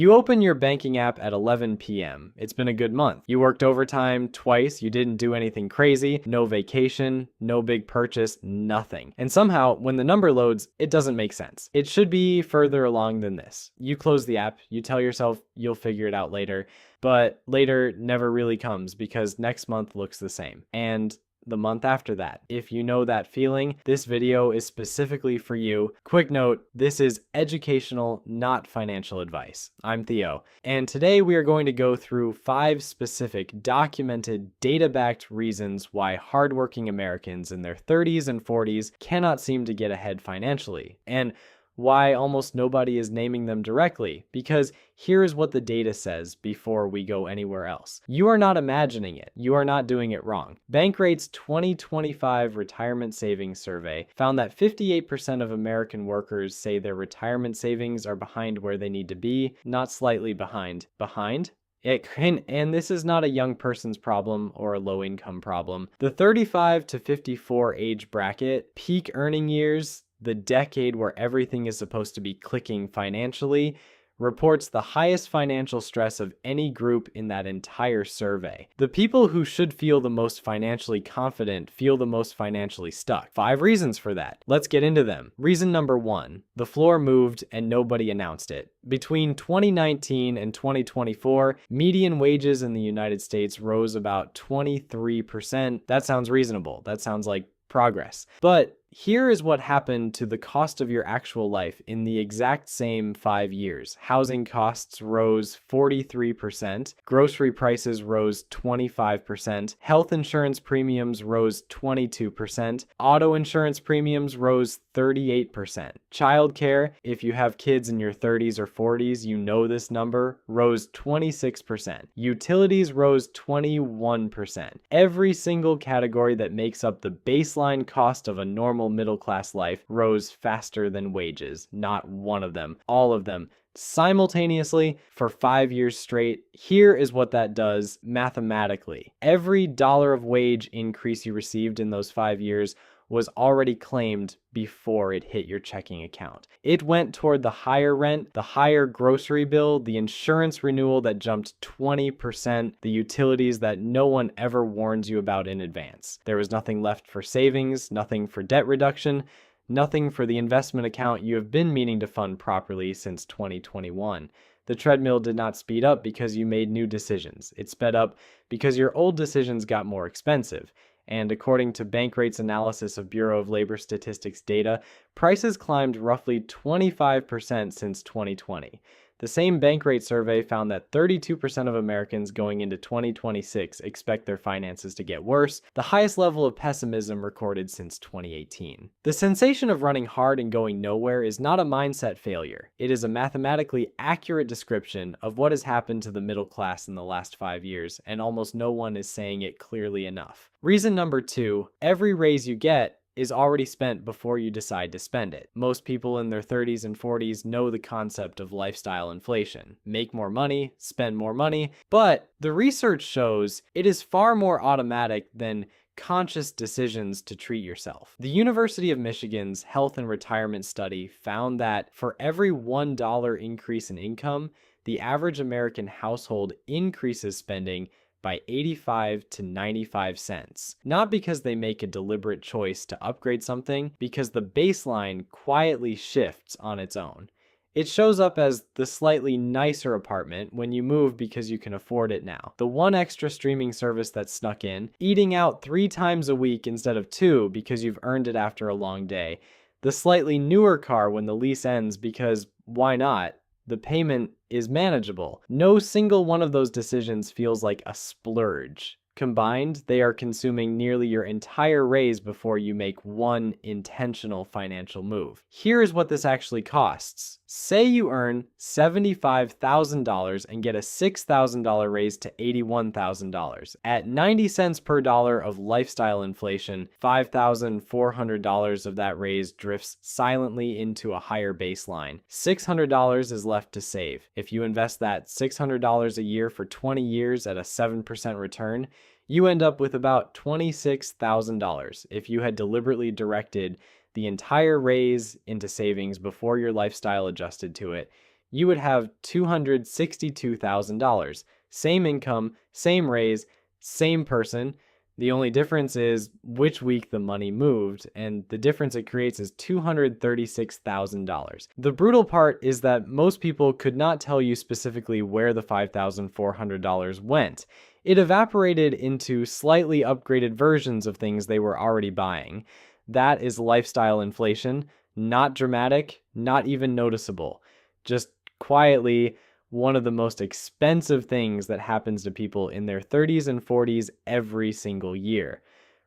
You open your banking app at 11 p.m. It's been a good month. You worked overtime twice, you didn't do anything crazy, no vacation, no big purchase, nothing. And somehow, when the number loads, it doesn't make sense. It should be further along than this. You close the app, you tell yourself you'll figure it out later, but later never really comes because next month looks the same. And the month after that. If you know that feeling, this video is specifically for you. Quick note, this is educational, not financial advice. I'm Theo, and today we are going to go through 5 specific, documented, data-backed reasons why hardworking Americans in their 30s and 40s cannot seem to get ahead financially, and why almost nobody is naming them directly, because here is what the data says before we go anywhere else. You are not imagining it. You are not doing it wrong. Bankrate's 2025 Retirement Savings Survey found that 58% of American workers say their retirement savings are behind where they need to be, not slightly behind. Behind? And this is not a young person's problem or a low-income problem. The 35 to 54 age bracket, peak earning years, the decade where everything is supposed to be clicking financially, reports the highest financial stress of any group in that entire survey. The people who should feel the most financially confident feel the most financially stuck. 5 reasons for that. Let's get into them. Reason number 1, the floor moved and nobody announced it. Between 2019 and 2024, median wages in the United States rose about 23%. That sounds reasonable. That sounds like progress. But here is what happened to the cost of your actual life in the exact same 5 years. Housing costs rose 43%, grocery prices rose 25%, health insurance premiums rose 22%, auto insurance premiums rose 38%. Childcare, if you have kids in your 30s or 40s, you know this number, rose 26%. Utilities rose 21%. Every single category that makes up the baseline cost of a normal middle-class life rose faster than wages. Not one of them, all of them, simultaneously for 5 years straight. Here is what that does mathematically. Every dollar of wage increase you received in those 5 years was already claimed before it hit your checking account. It went toward the higher rent, the higher grocery bill, the insurance renewal that jumped 20%, the utilities that no one ever warns you about in advance. There was nothing left for savings, nothing for debt reduction, nothing for the investment account you have been meaning to fund properly since 2021. The treadmill did not speed up because you made new decisions. It sped up because your old decisions got more expensive. And according to Bankrate's analysis of Bureau of Labor Statistics data, prices climbed roughly 25% since 2020. The same Bankrate survey found that 32% of Americans going into 2026 expect their finances to get worse, the highest level of pessimism recorded since 2018. The sensation of running hard and going nowhere is not a mindset failure. It is a mathematically accurate description of what has happened to the middle class in the last 5 years, and almost no one is saying it clearly enough. Reason number 2, every raise you get is already spent before you decide to spend it. Most people in their 30s and 40s know the concept of lifestyle inflation. Make more money, spend more money, but the research shows it is far more automatic than conscious decisions to treat yourself. The University of Michigan's Health and Retirement Study found that for every $1 increase in income, the average American household increases spending by 85 to 95 cents. Not because they make a deliberate choice to upgrade something, because the baseline quietly shifts on its own. It shows up as the slightly nicer apartment when you move because you can afford it now. The one extra streaming service that snuck in, eating out 3 times a week instead of 2 because you've earned it after a long day. The slightly newer car when the lease ends because why not? The payment is manageable. No single one of those decisions feels like a splurge. Combined, they are consuming nearly your entire raise before you make one intentional financial move. Here is what this actually costs. Say you earn $75,000 and get a $6,000 raise to $81,000. At 90 cents per dollar of lifestyle inflation, $5,400 of that raise drifts silently into a higher baseline. $600 is left to save. If you invest that $600 a year for 20 years at a 7% return, you end up with about $26,000 if you had deliberately directed the entire raise into savings before your lifestyle adjusted to it. you would have $262,000. Same income, same raise, same person. The only difference is which week the money moved, and the difference it creates is $236,000. The brutal part is that most people could not tell you specifically where the $5,400 went. It evaporated into slightly upgraded versions of things they were already buying. That is lifestyle inflation, not dramatic, not even noticeable. Just quietly, one of the most expensive things that happens to people in their 30s and 40s every single year.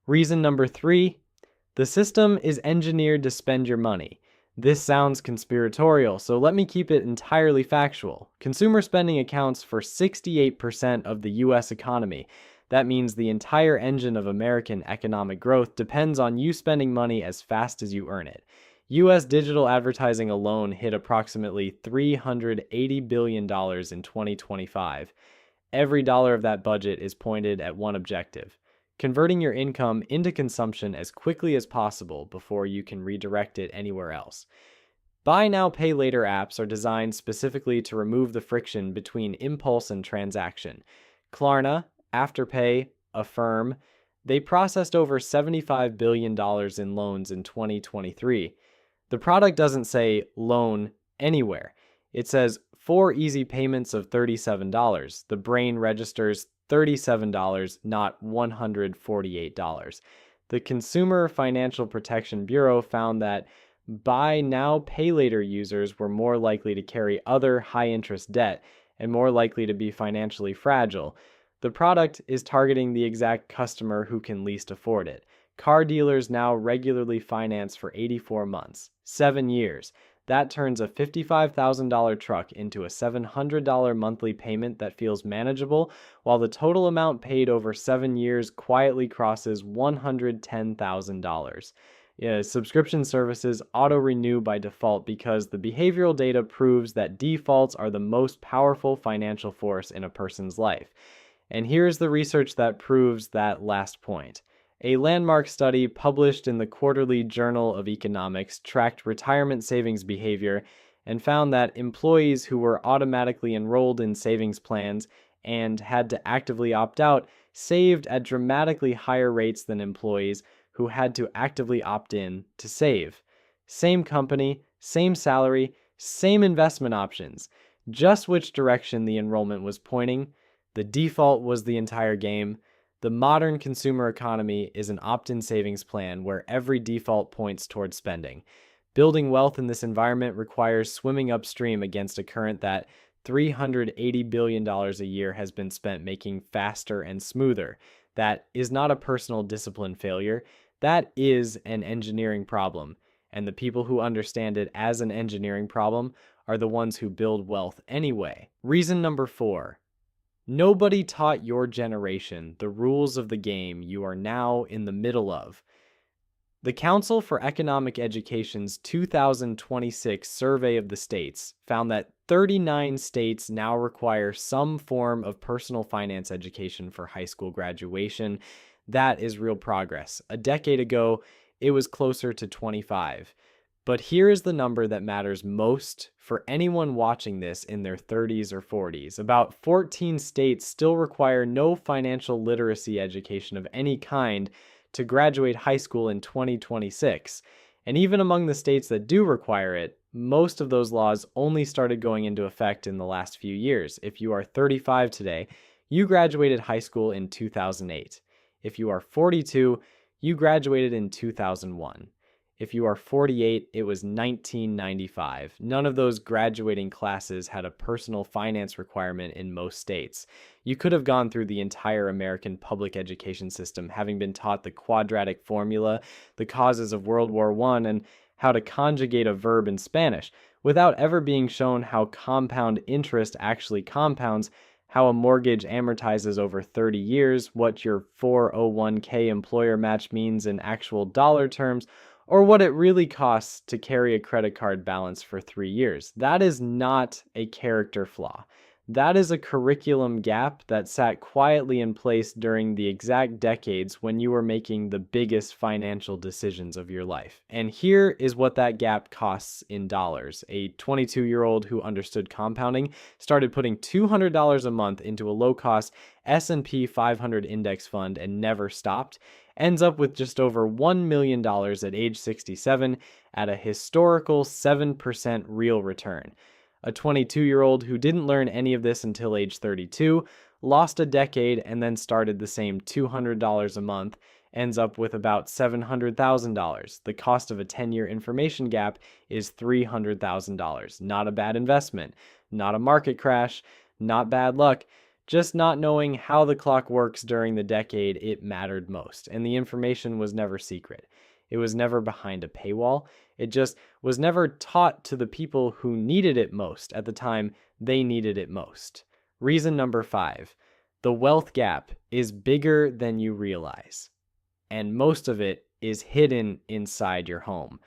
Reason number 3, the system is engineered to spend your money. This sounds conspiratorial, so let me keep it entirely factual. Consumer spending accounts for 68% of the US economy. That means the entire engine of American economic growth depends on you spending money as fast as you earn it. US digital advertising alone hit approximately $380 billion in 2025. Every dollar of that budget is pointed at one objective: converting your income into consumption as quickly as possible before you can redirect it anywhere else. Buy now, pay later apps are designed specifically to remove the friction between impulse and transaction. Klarna, Afterpay, Affirm, they processed over $75 billion in loans in 2023. The product doesn't say loan anywhere. It says 4 easy payments of $37. The brain registers $37, not $148. The Consumer Financial Protection Bureau found that buy now, pay later users were more likely to carry other high interest debt and more likely to be financially fragile. The product is targeting the exact customer who can least afford it. Car dealers now regularly finance for 84 months, 7 years. That turns a $55,000 truck into a $700 monthly payment that feels manageable, while the total amount paid over 7 years quietly crosses $110,000. Subscription services auto-renew by default because the behavioral data proves that defaults are the most powerful financial force in a person's life. And here's the research that proves that last point. A landmark study published in the Quarterly Journal of Economics tracked retirement savings behavior and found that employees who were automatically enrolled in savings plans and had to actively opt out saved at dramatically higher rates than employees who had to actively opt in to save. Same company, same salary, same investment options. Just which direction the enrollment was pointing, the default was the entire game. The modern consumer economy is an opt-in savings plan where every default points towards spending. Building wealth in this environment requires swimming upstream against a current that $380 billion a year has been spent making faster and smoother. That is not a personal discipline failure. That is an engineering problem. And the people who understand it as an engineering problem are the ones who build wealth anyway. Reason number 4. Nobody taught your generation the rules of the game you are now in the middle of. The Council for Economic Education's 2026 survey of the states found that 39 states now require some form of personal finance education for high school graduation. That is real progress. A decade ago, it was closer to 25. But here is the number that matters most for anyone watching this in their 30s or 40s. About 14 states still require no financial literacy education of any kind to graduate high school in 2026. And even among the states that do require it, most of those laws only started going into effect in the last few years. If you are 35 today, you graduated high school in 2008. If you are 42, you graduated in 2001. If you are 48, it was 1995. None of those graduating classes had a personal finance requirement in most states. You could have gone through the entire American public education system having been taught the quadratic formula, the causes of World War I, and how to conjugate a verb in Spanish, without ever being shown how compound interest actually compounds, how a mortgage amortizes over 30 years, what your 401k employer match means in actual dollar terms, or what it really costs to carry a credit card balance for 3 years. That is not a character flaw. That is a curriculum gap that sat quietly in place during the exact decades when you were making the biggest financial decisions of your life. And here is what that gap costs in dollars. A 22-year-old who understood compounding started putting $200 a month into a low-cost S&P 500 index fund and never stopped, ends up with just over $1 million at age 67 at a historical 7% real return. A 22-year-old who didn't learn any of this until age 32, lost a decade and then started the same $200 a month, ends up with about $700,000. The cost of a 10-year information gap is $300,000. Not a bad investment, not a market crash, not bad luck, just not knowing how the clock works during the decade it mattered most. And the information was never secret. It was never behind a paywall. It just was never taught to the people who needed it most at the time they needed it most. Reason number 5, the wealth gap is bigger than you realize, and most of it is hidden inside your home.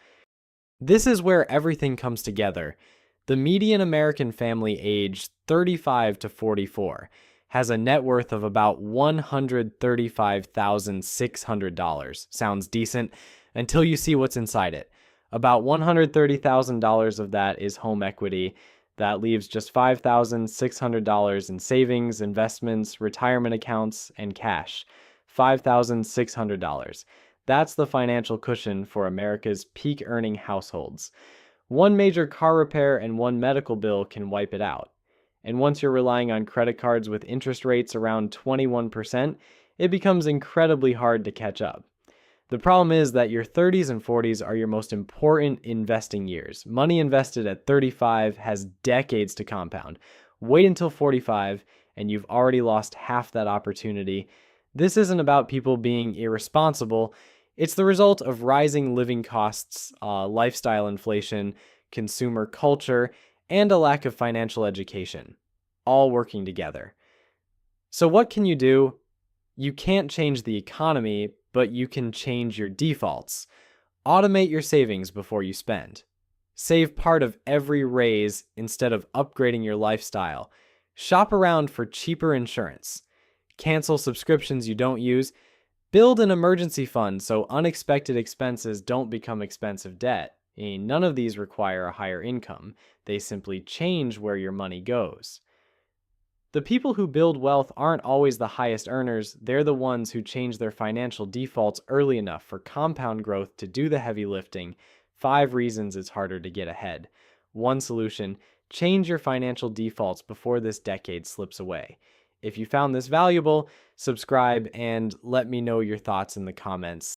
This is where everything comes together. The median American family aged 35 to 44 has a net worth of about $135,600. Sounds decent until you see what's inside it. About $130,000 of that is home equity. That leaves just $5,600 in savings, investments, retirement accounts, and cash. $5,600. That's the financial cushion for America's peak earning households. One major car repair and one medical bill can wipe it out. And once you're relying on credit cards with interest rates around 21%, it becomes incredibly hard to catch up. The problem is that your 30s and 40s are your most important investing years. Money invested at 35 has decades to compound. Wait until 45 and you've already lost half that opportunity. This isn't about people being irresponsible. It's the result of rising living costs, lifestyle inflation, consumer culture, and a lack of financial education, all working together. So what can you do? You can't change the economy, but you can change your defaults. Automate your savings before you spend. Save part of every raise instead of upgrading your lifestyle. Shop around for cheaper insurance. Cancel subscriptions you don't use. Build an emergency fund so unexpected expenses don't become expensive debt. None of these require a higher income. They simply change where your money goes. The people who build wealth aren't always the highest earners. They're the ones who change their financial defaults early enough for compound growth to do the heavy lifting. 5 reasons it's harder to get ahead. 1 solution: change your financial defaults before this decade slips away. If you found this valuable, subscribe and let me know your thoughts in the comments.